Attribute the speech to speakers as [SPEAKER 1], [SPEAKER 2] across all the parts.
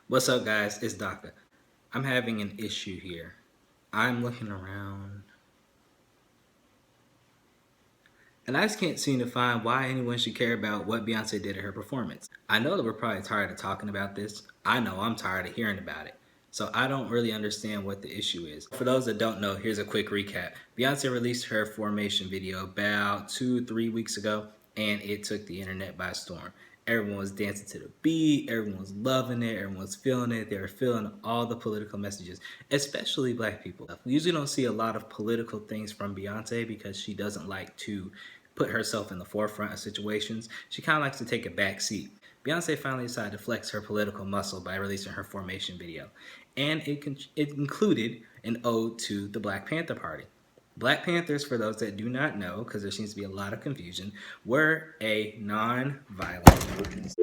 [SPEAKER 1] What's up, guys? It's Daka. I'm having an issue here. I'm looking around and I just can't seem to find why anyone should care about what Beyonce did at her performance. I know that we're probably tired of talking about this. I know I'm tired of hearing about it. So I don't really understand what the issue is. For those that don't know, here's a quick recap. Beyonce released her Formation video about 2-3 weeks ago, and it took the internet by storm. Everyone was dancing to the beat, everyone was loving it, everyone was feeling it. They were feeling all the political messages, especially black people. We usually don't see a lot of political things from Beyonce because she doesn't like to put herself in the forefront of situations. She kind of likes to take a back seat. Beyonce finally decided to flex her political muscle by releasing her Formation video, and it included an ode to the Black Panther Party. Black Panthers, for those that do not know, because there seems to be a lot of confusion, were a non-violent.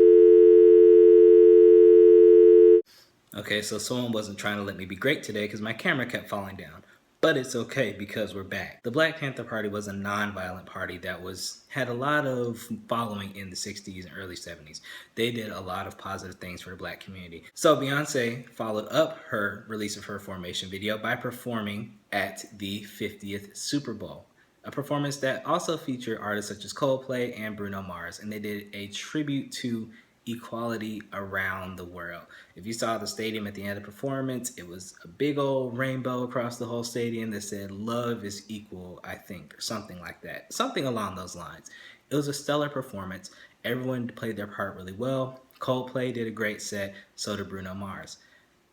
[SPEAKER 1] Okay, so someone wasn't trying to let me be great today because my camera kept falling down. But it's okay because we're back. The Black Panther Party was a non-violent party that had a lot of following in the 60s and early 70s. They did a lot of positive things for the black community. So Beyonce followed up her release of her Formation video by performing at the 50th Super Bowl. A performance that also featured artists such as Coldplay and Bruno Mars, and they did a tribute to equality around the world. If you saw the stadium at the end of the performance, it was a big old rainbow across the whole stadium that said love is equal, I think, or something like that. Something along those lines. It was a stellar performance. Everyone played their part really well. Coldplay did a great set, so did Bruno Mars.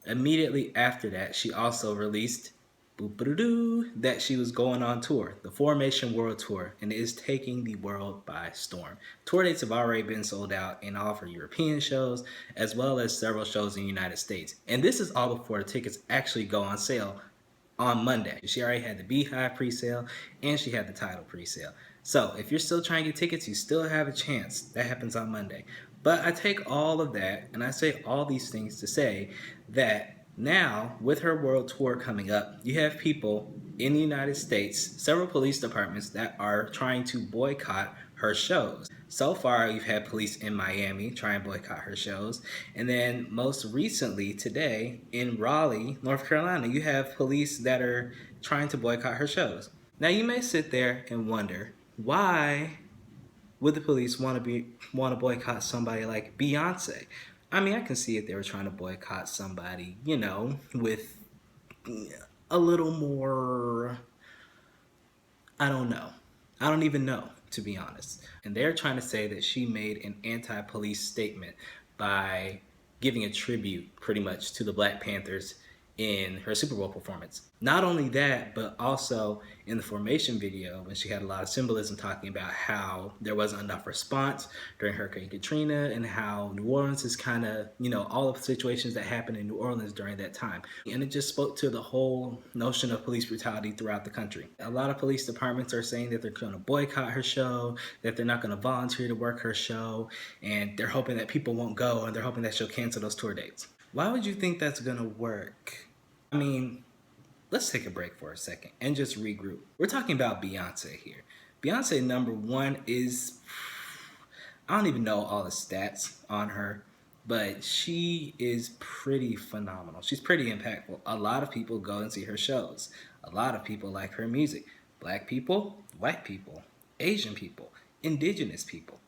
[SPEAKER 1] Immediately after that, she also released that she was going on tour, the Formation World Tour, and it is taking the world by storm. Tour dates have already been sold out in all of her European shows, as well as several shows in the United States. And this is all before the tickets actually go on sale on Monday. She already had the Beehive pre-sale, and she had the Tidal pre-sale. So if you're still trying to get tickets, you still have a chance. That happens on Monday. But I take all of that, and I say all these things to say that now, with her world tour coming up, you have people in the United States, several police departments that are trying to boycott her shows. So far, you've had police in Miami try and boycott her shows. And then most recently, today, in Raleigh, North Carolina, you have police that are trying to boycott her shows. Now, you may sit there and wonder, why would the police want to boycott somebody like Beyonce? I mean, I can see if they were trying to boycott somebody, with a little more, I don't know. I don't even know, to be honest. And they're trying to say that she made an anti-police statement by giving a tribute, pretty much, to the Black Panthers in her Super Bowl performance. Not only that, but also in the Formation video, when she had a lot of symbolism talking about how there wasn't enough response during Hurricane Katrina and how New Orleans is kind of, all of the situations that happened in New Orleans during that time. And it just spoke to the whole notion of police brutality throughout the country. A lot of police departments are saying that they're going to boycott her show, that they're not going to volunteer to work her show, and they're hoping that people won't go, and they're hoping that she'll cancel those tour dates. Why would you think that's going to work? I mean, let's take a break for a second and just regroup. We're talking about Beyonce here. Beyonce, number one, I don't even know all the stats on her, but she is pretty phenomenal. She's pretty impactful. A lot of people go and see her shows. A lot of people like her music. Black people, white people, Asian people, indigenous people,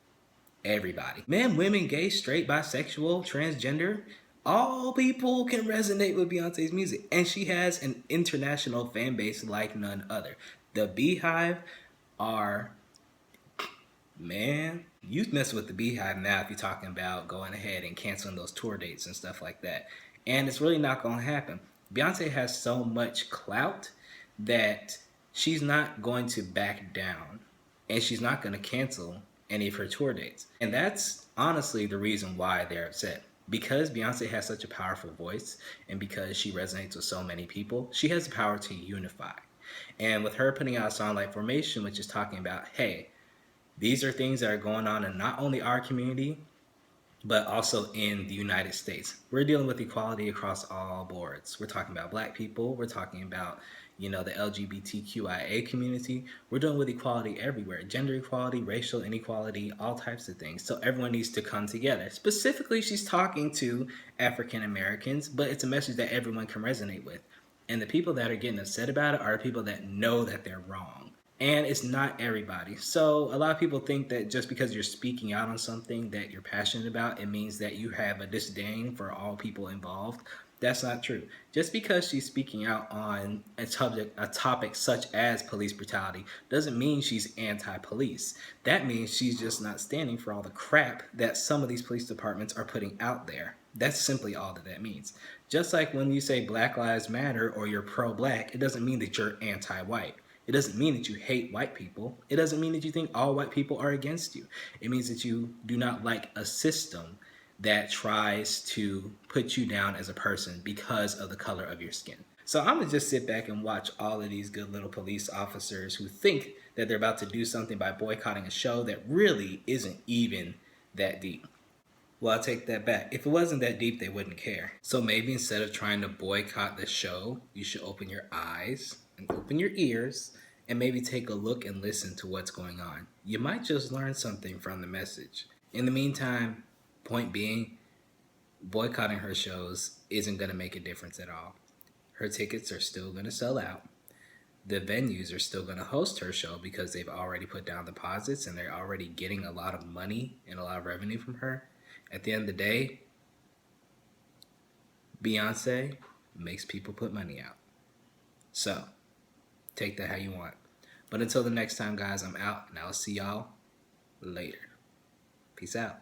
[SPEAKER 1] everybody. Men, women, gay, straight, bisexual, transgender, all people can resonate with Beyonce's music. And she has an international fan base like none other. The Beehive are, man, you mess with the Beehive now if you're talking about going ahead and canceling those tour dates and stuff like that. And it's really not going to happen. Beyonce has so much clout that she's not going to back down. And she's not going to cancel any of her tour dates. And that's honestly the reason why they're upset. Because Beyonce has such a powerful voice and because she resonates with so many people, she has the power to unify. And with her putting out a song like Formation, which is talking about, hey, these are things that are going on in not only our community, but also in the United States. We're dealing with equality across all boards. We're talking about black people. We're talking about, the LGBTQIA community. We're dealing with equality everywhere, gender equality, racial inequality, all types of things. So everyone needs to come together. Specifically, she's talking to African Americans, but it's a message that everyone can resonate with. And the people that are getting upset about it are people that know that they're wrong. And it's not everybody. So a lot of people think that just because you're speaking out on something that you're passionate about, it means that you have a disdain for all people involved. That's not true. Just because she's speaking out on a topic such as police brutality doesn't mean she's anti-police. That means she's just not standing for all the crap that some of these police departments are putting out there. That's simply all that means. Just like when you say Black Lives Matter or you're pro-black, it doesn't mean that you're anti-white. It doesn't mean that you hate white people. It doesn't mean that you think all white people are against you. It means that you do not like a system that tries to put you down as a person because of the color of your skin. So I'm going to just sit back and watch all of these good little police officers who think that they're about to do something by boycotting a show that really isn't even that deep. Well, I'll take that back. If it wasn't that deep, they wouldn't care. So maybe instead of trying to boycott the show, you should open your eyes and open your ears and maybe take a look and listen to what's going on. You might just learn something from the message. In the meantime, point being, boycotting her shows isn't going to make a difference at all. Her tickets are still going to sell out. The venues are still going to host her show because they've already put down deposits and they're already getting a lot of money and a lot of revenue from her. At the end of the day, Beyoncé makes people put money out. So, take that how you want. But until the next time, guys, I'm out, and I'll see y'all later. Peace out.